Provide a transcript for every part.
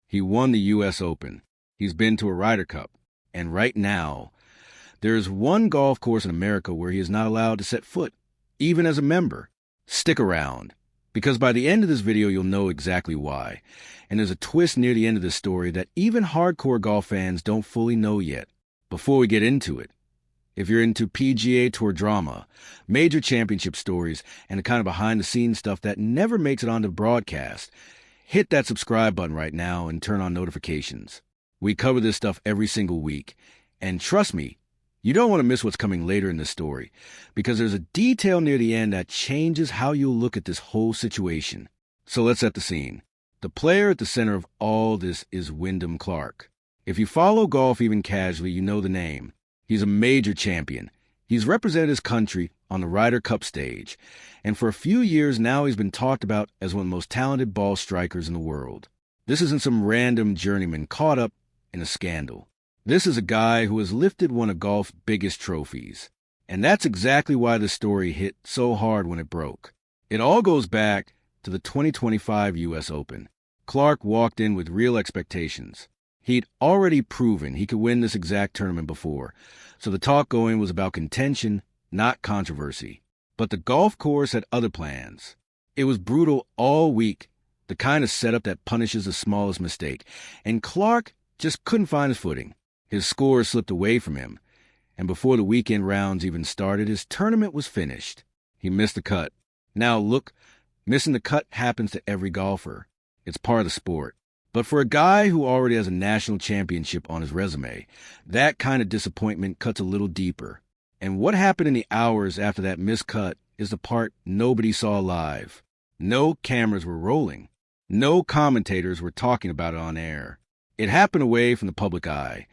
He won the U.S. Open. He's been to a Ryder Cup. And right now, there is one golf course in America where he is not allowed to set foot, even as a member. Stick around, because by the end of this video, you'll know exactly why. And there's a twist near the end of this story that even hardcore golf fans don't fully know yet. Before we get into it, if you're into PGA Tour drama, major championship stories, and the kind of behind-the-scenes stuff that never makes it onto broadcast, hit that subscribe button right now and turn on notifications. We cover this stuff every single week. And trust me, you don't want to miss what's coming later in this story, because there's a detail near the end that changes how you'll look at this whole situation. So let's set the scene. The player at the center of all this is Wyndham Clark. If you follow golf even casually, you know the name. He's a major champion. He's represented his country on the Ryder Cup stage, and for a few years now he's been talked about as one of the most talented ball strikers in the world. This isn't some random journeyman caught up in a scandal. This is a guy who has lifted one of golf's biggest trophies. And that's exactly why the story hit so hard when it broke. It all goes back to the 2025 U.S. Open. Clark walked in with real expectations. He'd already proven he could win this exact tournament before, so the talk going was about contention, not controversy. But the golf course had other plans. It was brutal all week, the kind of setup that punishes the smallest mistake, and Clark just couldn't find his footing. His score slipped away from him, and before the weekend rounds even started, his tournament was finished. He missed the cut. Now look, missing the cut happens to every golfer. It's part of the sport. But for a guy who already has a national championship on his resume, that kind of disappointment cuts a little deeper. And what happened in the hours after that missed cut is the part nobody saw live. No cameras were rolling. No commentators were talking about it on air. It happened away from the public eye,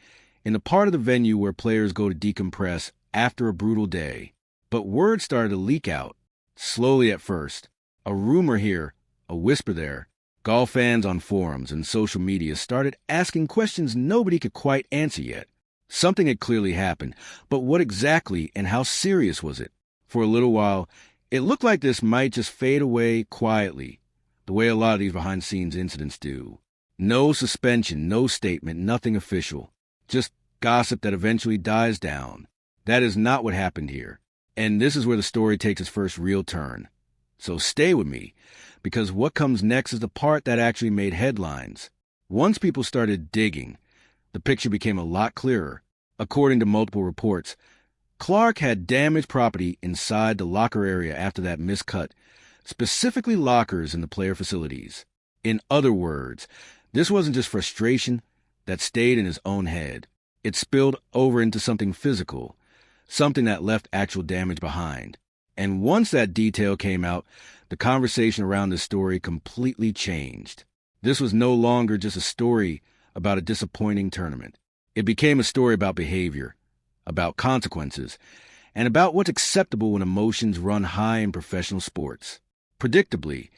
in the part of the venue where players go to decompress after a brutal day. But word started to leak out, slowly at first. A rumor here, a whisper there. Golf fans on forums and social media started asking questions nobody could quite answer yet. Something had clearly happened, but what exactly and how serious was it? For a little while, it looked like this might just fade away quietly, the way a lot of these behind-the-scenes incidents do. No suspension, no statement, nothing official. Just gossip that eventually dies down. That is not what happened here. And this is where the story takes its first real turn. So stay with me, because what comes next is the part that actually made headlines. Once people started digging, the picture became a lot clearer. According to multiple reports, Clark had damaged property inside the locker area after that miscut, specifically lockers in the player facilities. In other words, this wasn't just frustration that stayed in his own head. It spilled over into something physical, something that left actual damage behind. And once that detail came out, the conversation around this story completely changed. This was no longer just a story about a disappointing tournament. It became a story about behavior, about consequences, and about what's acceptable when emotions run high in professional sports. Predictably,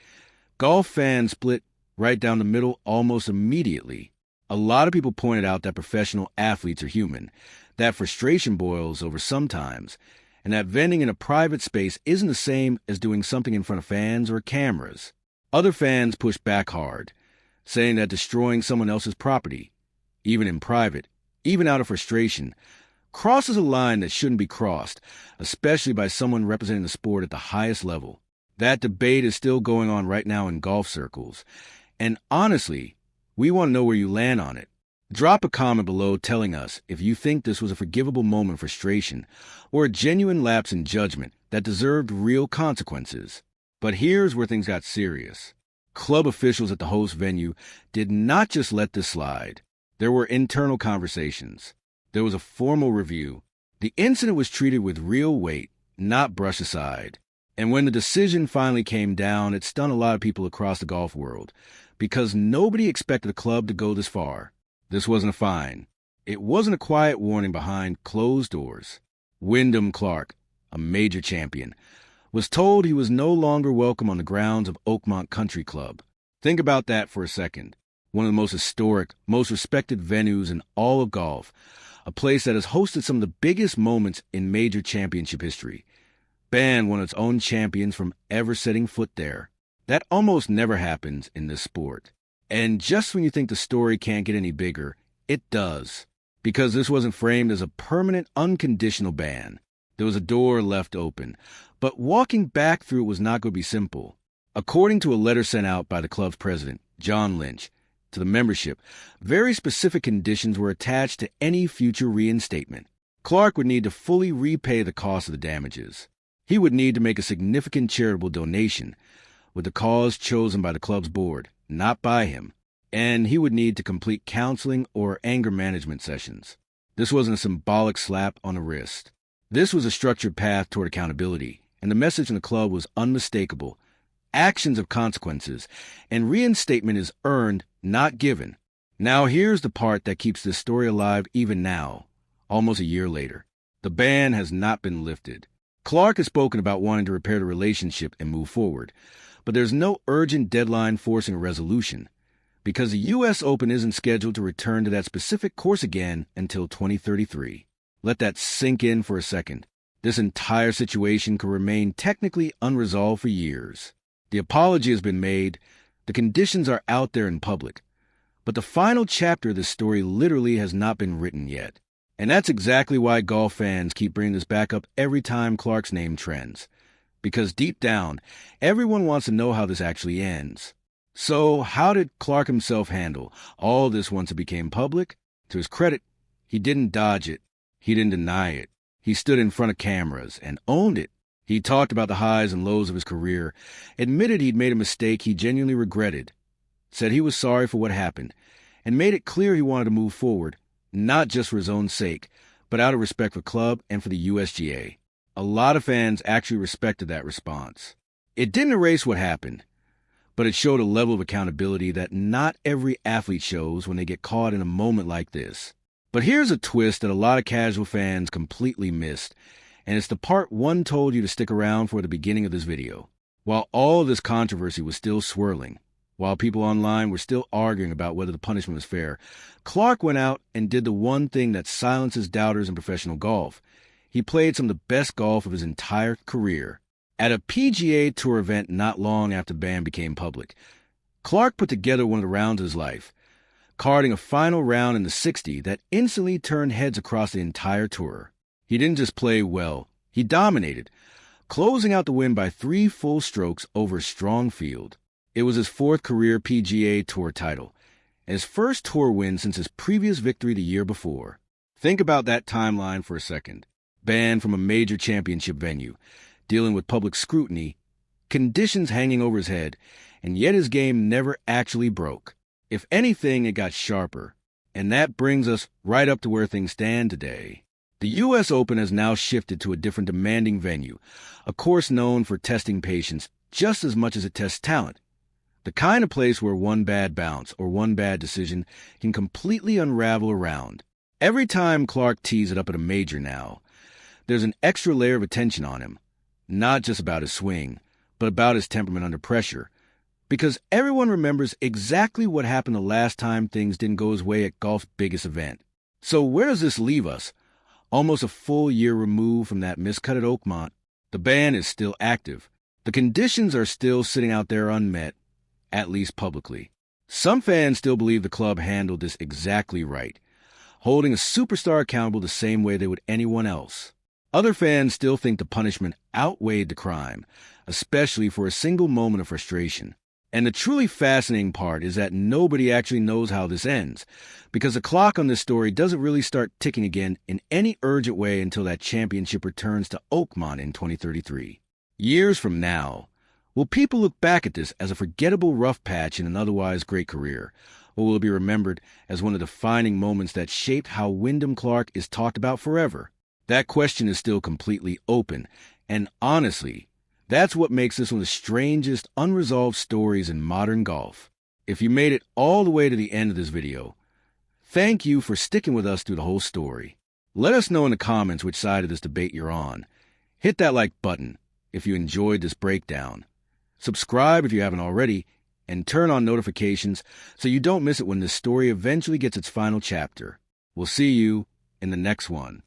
golf fans split right down the middle almost immediately. A lot of people pointed out that professional athletes are human, that frustration boils over sometimes, and that venting in a private space isn't the same as doing something in front of fans or cameras. Other fans pushed back hard, saying that destroying someone else's property, even in private, even out of frustration, crosses a line that shouldn't be crossed, especially by someone representing the sport at the highest level. That debate is still going on right now in golf circles, and honestly, we want to know where you land on it. Drop a comment below telling us if you think this was a forgivable moment of frustration or a genuine lapse in judgment that deserved real consequences. But here's where things got serious. Club officials at the host venue did not just let this slide. There were internal conversations. There was a formal review. The incident was treated with real weight, not brushed aside. And when the decision finally came down, it stunned a lot of people across the golf world, because nobody expected the club to go this far. This wasn't a fine. It wasn't a quiet warning behind closed doors. Wyndham Clark, a major champion, was told he was no longer welcome on the grounds of Oakmont Country Club. Think about that for a second. One of the most historic, most respected venues in all of golf, a place that has hosted some of the biggest moments in major championship history, banned one of its own champions from ever setting foot there. That almost never happens in this sport. And just when you think the story can't get any bigger, it does. Because this wasn't framed as a permanent, unconditional ban. There was a door left open. But walking back through it was not going to be simple. According to a letter sent out by the club's president, John Lynch, to the membership, very specific conditions were attached to any future reinstatement. Clark would need to fully repay the cost of the damages. He would need to make a significant charitable donation, with the cause chosen by the club's board, not by him, and he would need to complete counseling or anger management sessions. This wasn't a symbolic slap on the wrist. This was a structured path toward accountability, and the message from the club was unmistakable. Actions have consequences, and reinstatement is earned, not given. Now here's the part that keeps this story alive even now, almost a year later. The ban has not been lifted. Clark has spoken about wanting to repair the relationship and move forward, but there's no urgent deadline forcing a resolution, because the U.S. Open isn't scheduled to return to that specific course again until 2033. Let that sink in for a second. This entire situation could remain technically unresolved for years. The apology has been made, the conditions are out there in public, but the final chapter of this story literally has not been written yet. And that's exactly why golf fans keep bringing this back up every time Clark's name trends. Because deep down, everyone wants to know how this actually ends. So how did Clark himself handle all this once it became public? To his credit, he didn't dodge it. He didn't deny it. He stood in front of cameras and owned it. He talked about the highs and lows of his career, admitted he'd made a mistake he genuinely regretted, said he was sorry for what happened, and made it clear he wanted to move forward, not just for his own sake, but out of respect for the club and for the USGA. A lot of fans actually respected that response. It didn't erase what happened, but it showed a level of accountability that not every athlete shows when they get caught in a moment like this. But here's a twist that a lot of casual fans completely missed, and it's the part one told you to stick around for at the beginning of this video. While all of this controversy was still swirling, while people online were still arguing about whether the punishment was fair, Clark went out and did the one thing that silences doubters in professional golf. He played some of the best golf of his entire career. At a PGA Tour event not long after the ban became public, Clark put together one of the rounds of his life, carding a final round in the 60 that instantly turned heads across the entire tour. He didn't just play well, he dominated, closing out the win by 3 full strokes over a strong field. It was his 4th career PGA Tour title, and his first tour win since his previous victory the year before. Think about that timeline for a second. Banned from a major championship venue, dealing with public scrutiny, conditions hanging over his head, and yet his game never actually broke. If anything, it got sharper. And that brings us right up to where things stand today. The U.S. Open has now shifted to a different demanding venue, a course known for testing patience just as much as it tests talent. The kind of place where one bad bounce or one bad decision can completely unravel a round. Every time Clark tees it up at a major now, there's an extra layer of attention on him, not just about his swing, but about his temperament under pressure. Because everyone remembers exactly what happened the last time things didn't go his way at golf's biggest event. So where does this leave us? Almost a full year removed from that miscut at Oakmont, the ban is still active. The conditions are still sitting out there unmet, at least publicly. Some fans still believe the club handled this exactly right, holding a superstar accountable the same way they would anyone else. Other fans still think the punishment outweighed the crime, especially for a single moment of frustration. And the truly fascinating part is that nobody actually knows how this ends, because the clock on this story doesn't really start ticking again in any urgent way until that championship returns to Oakmont in 2033. Years from now, will people look back at this as a forgettable rough patch in an otherwise great career, or will it be remembered as one of the defining moments that shaped how Wyndham Clark is talked about forever? That question is still completely open, and honestly, that's what makes this one of the strangest unresolved stories in modern golf. If you made it all the way to the end of this video, thank you for sticking with us through the whole story. Let us know in the comments which side of this debate you're on. Hit that like button if you enjoyed this breakdown. Subscribe if you haven't already, and turn on notifications so you don't miss it when this story eventually gets its final chapter. We'll see you in the next one.